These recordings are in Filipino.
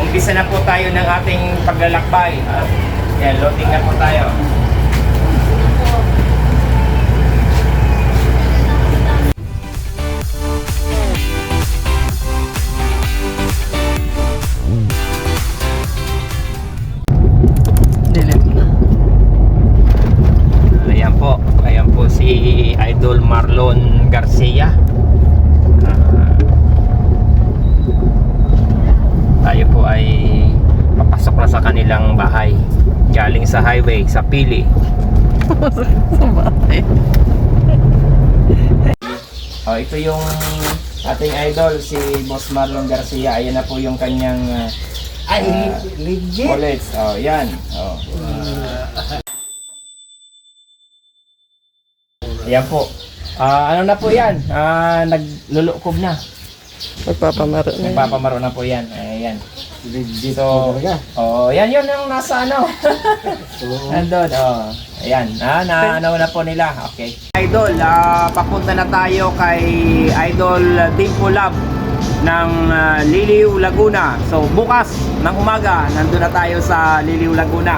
umpisa na po tayo ng ating paglalakbay. Yan, loading na po tayo. Ayan po si Idol Marlon Garcia. Tayo po ay papasok na sa kanilang bahay galing sa highway sa Pili. Sa bahay. Ito yung ating idol si Boss Marlon Garcia. Ayan na po yung kanyang legit. college. Yan. Ayan po. Ano na po yan? Naglulukob na. Magpapamaro na. Nagpapamaro na po yan. Ayan. Legit. So, yan yun yung nasa ano. Nandun, ayan. Naano na po nila. Okay. Idol, papunta na tayo kay Idol Dimpo Lab ng Liliw, Laguna. So, bukas ng umaga, nandun na tayo sa Liliw, Laguna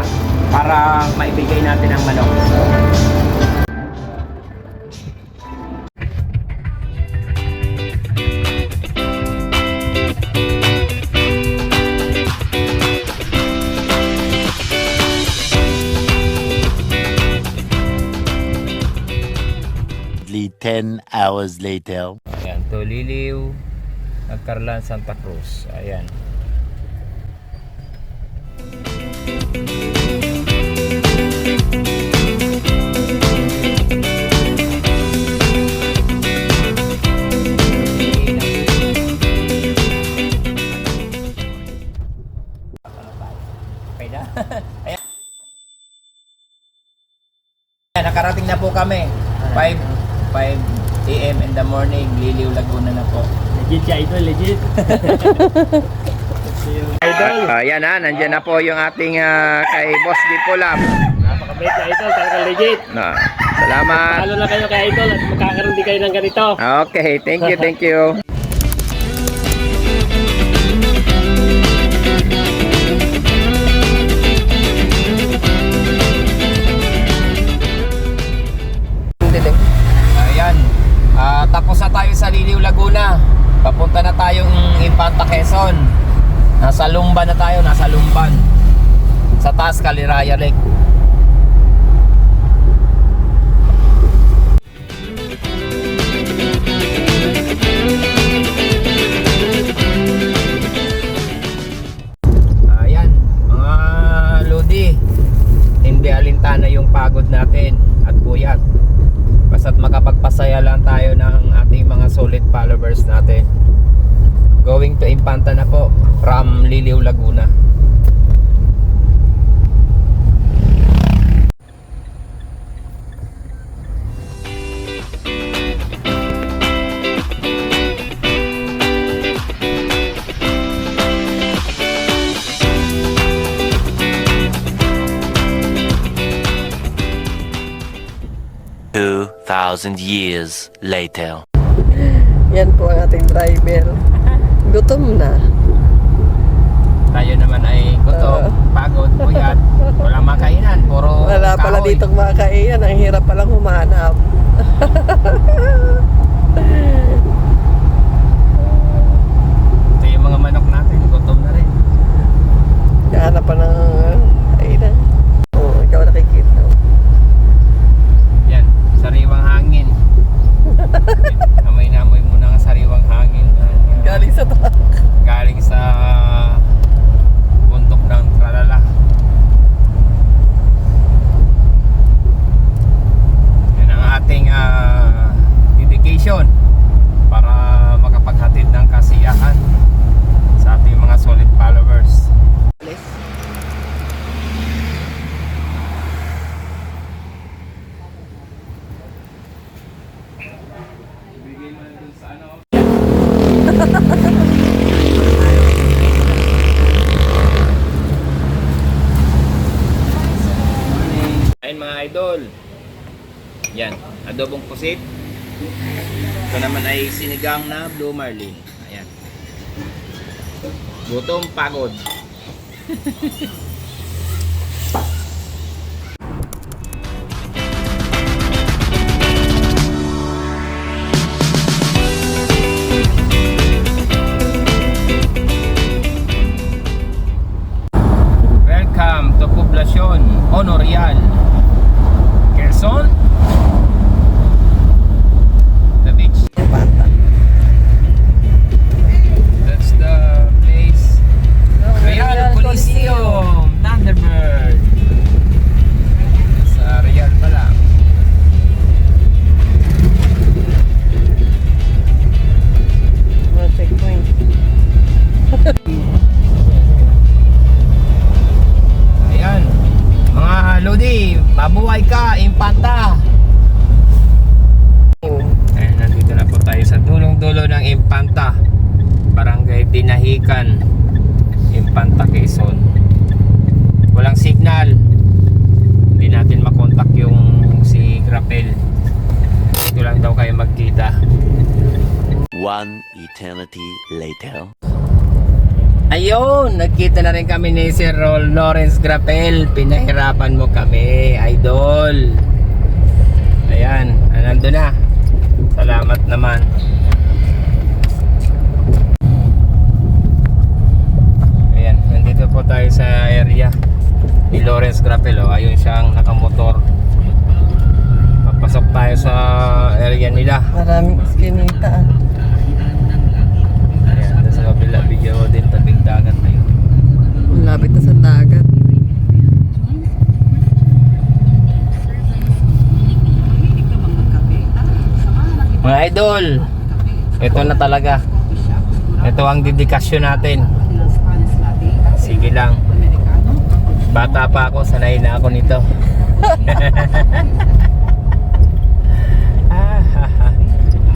para maibigay natin ang manok. Approximately 10 hours later. Ayan, to Liliw, Nagkarlan, Santa Cruz. Ayan. Okay na? Ayan. Nakarating na po kami. 5 AM in the morning, Liliw, Laguna na po. Legit siya, Idol. Legit. Idol. Ayan nandyan na po yung ating kay Boss Dimpo Lab. Napakabait na, Idol. Talagang legit. Salamat. Palo na kayo kay Idol at magkakaroon din kayo ng ganito. Okay, thank you, thank you. Ayan, tapos na tayo sa Liliw, Laguna. Papunta na tayong Infanta, Quezon. Nasa Lumban na tayo, nasa Lumban. Sa taas, Caliraya Lake. Ayan, mga Lodi. Hindi alintana yung pagod natin at puyat. Basta't makapagpasaya lang tayo ng ating mga solid followers natin. Going to Infanta na po from Liliw, Laguna. Thousand years later. Yan po ang ating driver. Gutom na. Tayo naman ay gutom, pagod, puyat, walang makainan, puro Wala pala kahoy. ditong makakainan. Ang hirap palang humanap. Ito yung mga manok natin, gutom na rin. Kahanap pa ng kainan. Ikaw nakikita. Yan, sariwang hangin. Amoy na amoy muna ang sariwang hangin. Galing sa truck. Galing sa bundok ng Tralala. Yan ang ating dedication para makapaghatid ng kasiyahan sa ating mga solid followers. Ibigay mo na dun sa ano. Ayun mga idol. Yan, adobong pusit. Ito naman ay sinigang na blue marlin. Ayan. Gutom, pagod. Welcome to Poblacion Honorial, Quezon. The beach. Panta. That's the place. Real Coliseum, Thunderbird. Sa Real pala. Mga checkpoint. Ayan. Mga Lodi, mabuhay ka, Impanta. Ayan, nandito na po tayo sa dulong-dulo ng Impanta. Barangay Dinahican, Impanta, Quezon. Walang signal. Hindi natin makontak yung si Grapel. Dito lang daw kayo magkita. One eternity later. Ayun, nagkita na rin kami ni Sir Lawrence Grapel. Pinahirapan mo kami, idol. Ayan, nandun na. Salamat naman. Ayan, nandito po tayo sa area ni Lawrence Grapel. Oh. Ayun siyang nakamotor. Papasok tayo sa area nila. Maraming iskinita. Ayan, doon sa kabila video din, tabing dagat na yun. Lapit na sa dagat. Mga idol, ito na talaga. Ito ang dedikasyon natin. Sige lang. Bata pa ako, sanay na ako nito.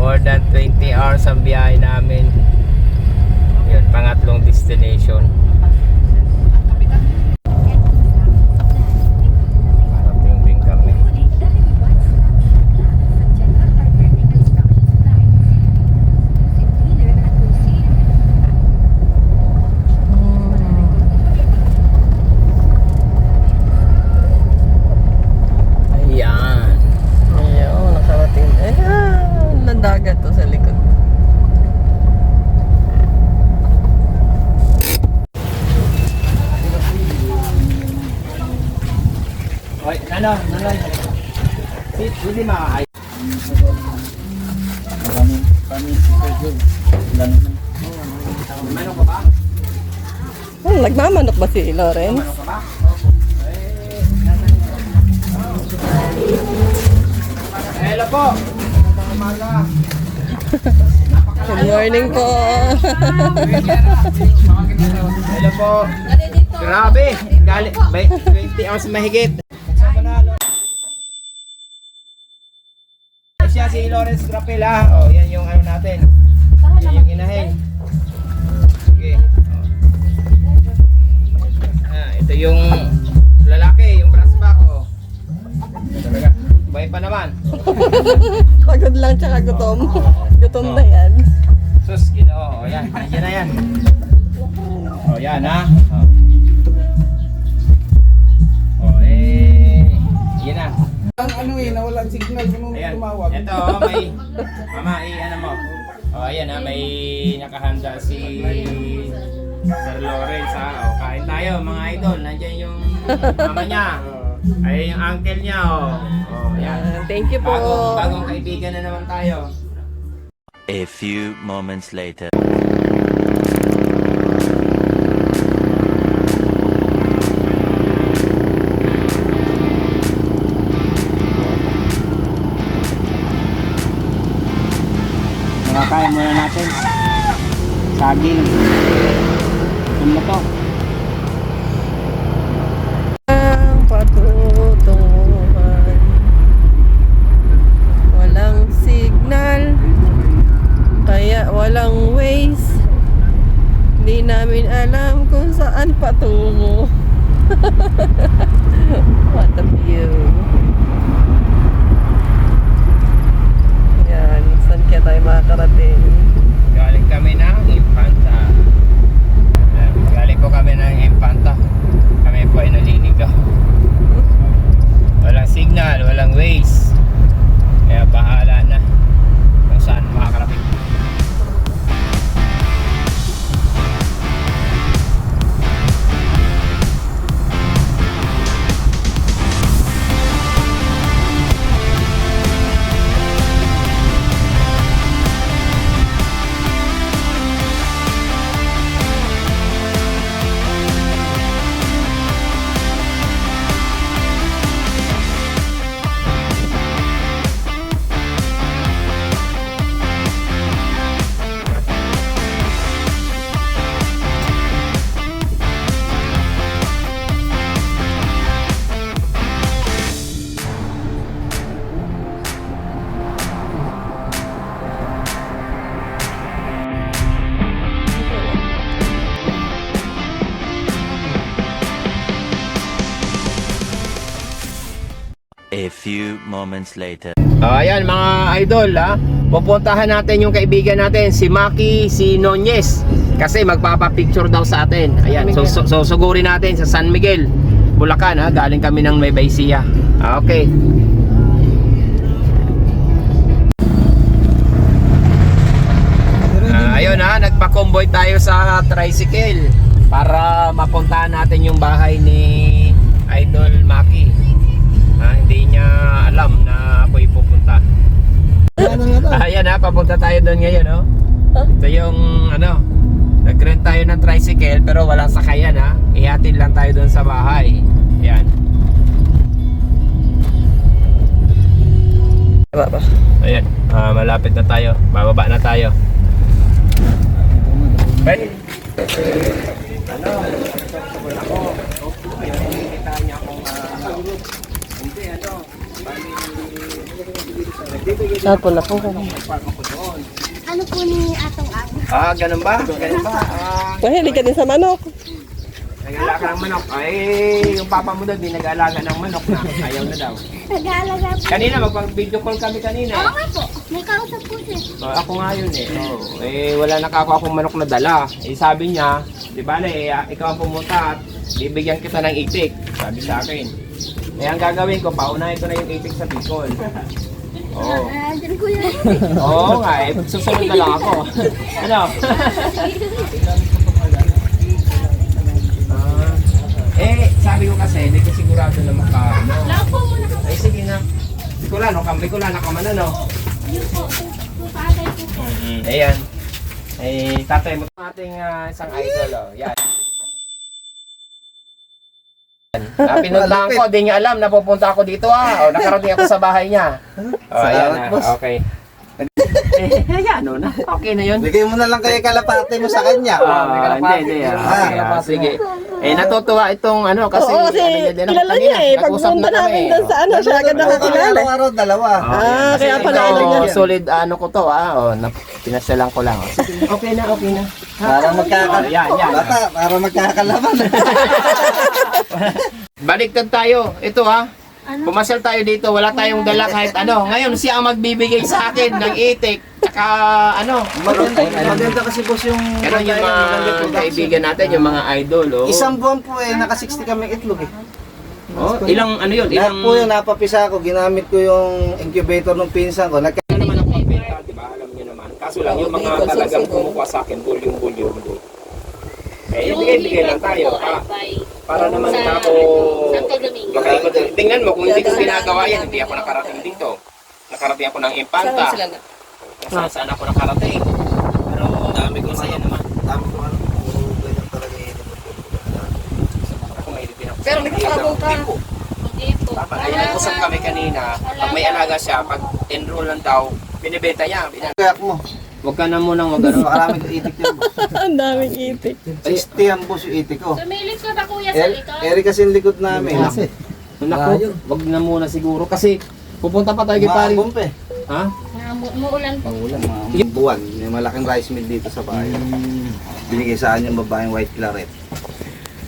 More than 20 hours ang biyahe namin. Yun, pangatlong destination. Parating din kami. Ayan. Ayun, nakarating. Ayan, nandagat to sa likod. Oy, nanoy. Hindi makakay. Manok ka ba? Oh, nagmamanok ba si Lawrence? Manok ka ba? Hello po. Umaga. Good morning po. Hello po. Grabe. Gali, 20 hours mahigit. Siya si Lawrence Grapel ha. Oh, yan yung ano natin. Yan yung inahin. Sige. Oh. Ito yung lalaki, yung brass back oh. Talaga. Buhay pa naman. Pagod lang tsaka gutom. Gutom na yan. Sus, Ginoo. Oh, yan. Nandiyan na yan. Oh, yan ha. Oh, yan na. Ano nawalan signal kung Ayan. tumawag. Ito, may mama, ano mo. Oh, ayan ha, may nakahanda si Sir Lawrence ha. Oh, kain tayo mga idol. Nandiyan yung mama niya. Ay, yung uncle niya oh. Oh, yan. Thank you po. Bagong kaibigan na naman tayo. A few moments later. Makakain muna natin. Saging. Ito na to. Ang patutunguhan. Walang signal. Kaya walang ways. Hindi namin alam kung saan patungo. What a view. Yan, saan kaya tayo makakarating? Galing kami ng Infanta. Ayan. A few moments later. Ayan mga idol pupuntahan natin yung kaibigan natin si Maki, si Nonyes kasi magpapapicture daw sa atin. Ayan, so sugurin natin sa San Miguel, Bulacan galing kami ng Nueva Ecija. Okay. Ayun nagpa-convoy tayo sa tricycle para mapuntahan natin yung bahay ni Idol Maki. Hindi niya alam na ako'y pupunta. Ayan papunta tayo doon ngayon Ito yung nag-rent tayo ng tricycle pero walang sakayan ihatid lang tayo doon sa bahay. Ayan. Baba. Ayan, malapit na tayo. Bababa na tayo. Okay. Tapon na po kami. Ano po ni Atong Ang? Ganun ba? Ganun ba? Mahilig ka din sa manok. Nag-alaga ng manok. Ay, yung papa mo daw, di nag-alaga ng manok na. Ayaw na daw. Nag-aalaga po. Kanina, magpag-video call kami kanina. Oo nga po. May kausap po siya. Ako nga yun wala nakakuha akong manok na dala. Sabi niya, di ba ikaw ang pumunta at bibigyan kita ng itik. Sabi sa akin. Ang gagawin ko, paunahin ko na yung itik sa Bicol. Oo. Andyan ko yun. Oo nga susunod na lang ako. Sabi ko kasi, hindi ko sigurado na Lapo mo na. Ay sige na. Bicolano ka man Yun po. Pupagay po po. Ayan. Tatay mo ating isang idol Yan. Pinuntahan ko, di niya alam na pupunta ako dito nakarating ako sa bahay niya. Ayan okay. Ayan na. Okay na yun. Bigay mo na lang kayo kalapate mo sa kanya. Hindi. Sige. Natutuwa itong kasi Oo, kasi kilala niya Pagpunta namin doon sa siya agad nakakilala. Araw-araw, dalawa. Kaya pala alam niya. Solid ko to pinasyalan ko lang. Sige, okay na. Para magkakalaman. Yan. Bata, para magkakalaman. Baliktad tayo. Ito pumasal tayo dito, wala tayong dala kahit Ngayon siya ang magbibigay sa akin ng itik. Tsaka Maganda kasi boss yung... Pero yung mga kaibigan natin, yung mga idol Isang buwan po naka 60 kami itlog ilang yun? Lahat po yung napapisa ko, ginamit ko yung incubator ng pinsan ko. Naman ang pagbenta, di ba? Alam niyo naman. Kaso lang, yung mga talagang kumukuha sa akin, volume. Bigay lang tayo. Para naman ako makaikot. Tingnan mo, kung hindi ko ginagawa yan, hindi ako nakarating dito. Nakarating ako ng Impanta. Saan ako nakarating. Pero dami ko masaya naman. Dami ko puro ganyan talaga Ako mahilig din ako. Pero nagkakabong ka. Nag-usap kami kanina, pag may alaga siya, pag enroll lang daw, binibenta niya. Kayak mo. Huwag ka na munang Maraming itik yun. Ang daming itik. 60 ang boss yung itik ko. Sumilip ka ba kuya sa likod? Eri kasi yung likod namin. Naku, wag na muna siguro kasi pupunta pa tayo kay Pari. Maabompe. Ha? Muulan po. Yung buwan, may malaking rice mill dito sa bahay. Binigay sa akin yung babaeng white claret.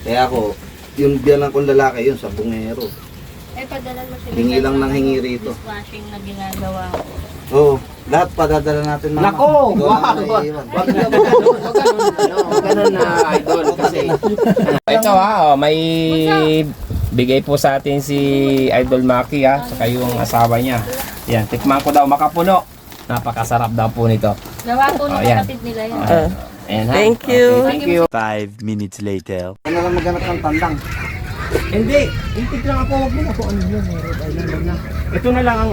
Kaya ako, yung biyanan kong lalaki, yun sa bungero. Padala mo sila. Hingi lang ng hingi rito. Dishwashing na ginagawa ko. Oo, lahat padadala natin mama. Nako, Ikaw wag ang naiiwan. ganun na idol kasi. Ito may bigay po sa atin si Idol Maki saka yung asawa niya. Yan, tikman ko daw makapuno. Napakasarap daw po nito. Gawa po ng Ayan. kapatid nila yan. Ayan, Thank you. Okay, thank you. 5 minutes later. Ano lang maghanap ng tandang? Hindi, intik lang ako. Wag mo na kung ano yun. Rhode Island, wag na. Ito na lang ang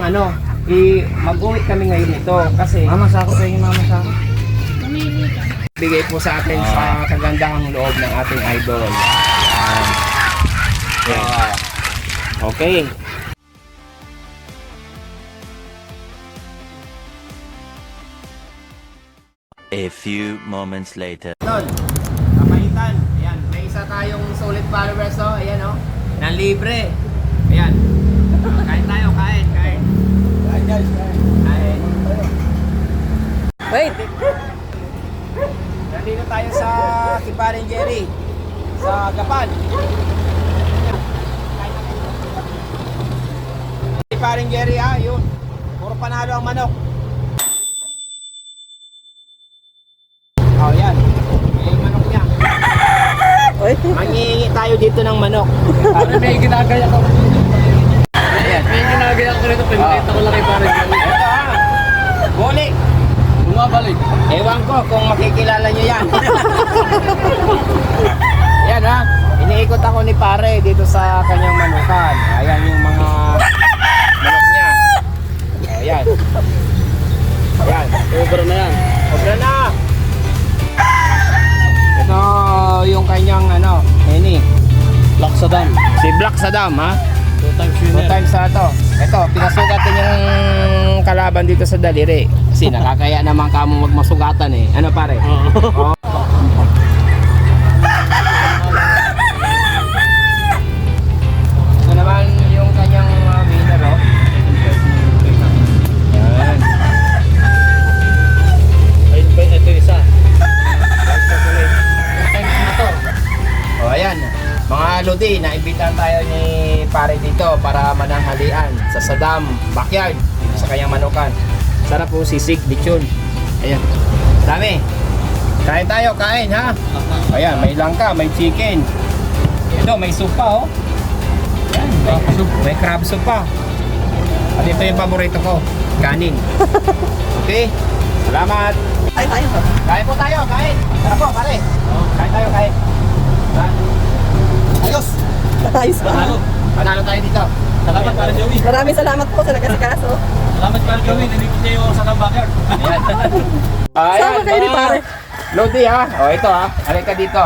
mag-uwi kami ngayon ito kasi Mama, sako sa inyo, mama, sako. Mamili ka. bigay po sa atin sa kagandahang loob ng ating idol. Ayan. Ayan. Okay. A few moments later. Idol, kapalitan. Ayan, may isa tayong solid followers ayan nang libre. Ayan. Kain tayo, kain. Kain. Wait. Nandito tayo sa Kiparin Jerry sa Gapan. paring Jerry ha, yun. Puro panalo ang manok. Oh, yan. Yung manok niya. Oy. Mangingi tayo dito ng manok. May ginagaya ko. Ayan. May ginagaya ko rito. Pinakita ko lang kay pare. Ito ha. Buli. Bumabalik. Ewan ko kung makikilala nyo yan. Yan ha. Iniikot ako ni pare dito sa kanyang manukan. Ayan yung mga manok niya. Ayan. Ayan. Over na yan. Obra na. Ito yung kanyang Henny. Lock sa dam. Si Black Saddam ha. 2 times 2 winner. times sa to. Ito, pinasugat din yung kalaban dito sa daliri. Kasi nakakaya naman kamo magmasugatan eh. Ano pare? Oo. Ito naman yung kanyang winner oh. Yan. Ayun pa ito isa. O ayan, mga Lodi, naimbitahan tayo ni pare dito para mananghalian sa Saddam Backyard dito sa kanyang manukan. Sarap po sisig, lechon. Ayan, dami. Kain tayo, kain ha. Ayan, may langka, may chicken. Ito, may soup pa oh. Ayan, may crab soup pa. At ito yung paborito ko, kanin. Okay, salamat. Ay, tayo. Kain po tayo, kain. Tara po, pare. Kain tayo, kain. Ha? Ayos! Ayos pa. Panalo tayo dito. Salamat pare Joey. Maraming salamat po sa nagkasikaso. Salamat pare Joey. Nandito sa'yo sa Backyard. Ayan. Sama kayo ni pare. Lodi ha. O ito ha. Aray ka dito.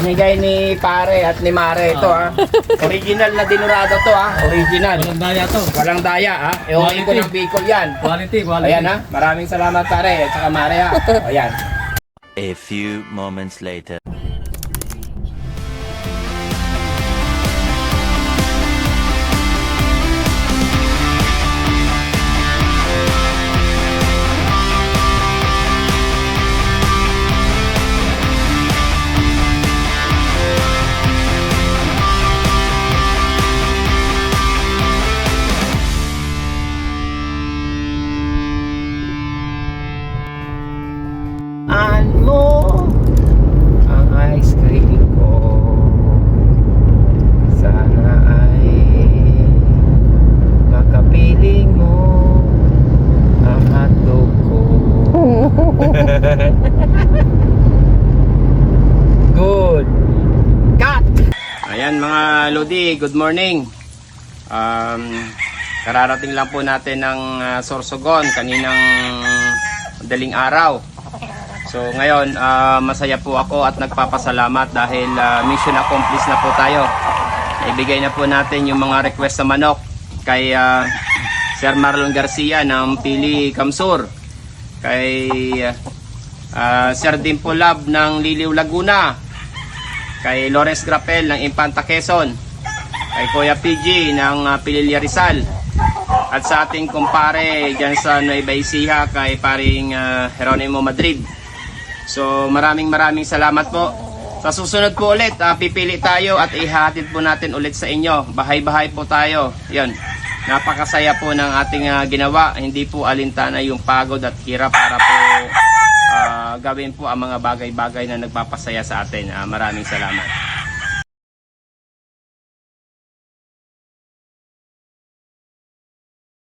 Binigay ni pare at ni Mare ito ha. Original na dinurado to ha. Original. Walang daya to. Walang daya ha. Ewan ko ng Bicol yan. Quality. Ayan ha. Maraming salamat pare at saka Mare ha. O ayan. A few moments later. Mo ang ice cream ko, sana ay makapiling mo ang hotdog ko. Good cut. Ayan mga Lodi, good morning. Kararating lang po natin ng Sorsogon kaninang madaling araw. So ngayon, masaya po ako at nagpapasalamat dahil mission accomplished na po tayo. Ibigay na po natin yung mga request sa manok kay Sir Marlon Garcia ng Pili Kamsur, kay Sir Dimple Lab ng Liliw Laguna, kay Lores Grapel ng Impanta Quezon, kay Kuya PG ng Pililya Rizal, at sa ating kumpare dyan sa Nueva Ecija kay paring Jeronimo Madrid. So maraming salamat po. Sa susunod po ulit, pipili tayo at ihatid po natin ulit sa inyo. Bahay-bahay po tayo. Yun. Napakasaya po ng ating ginawa. Hindi po alintana yung pagod at hirap para po gawin po ang mga bagay-bagay na nagpapasaya sa atin. Maraming salamat.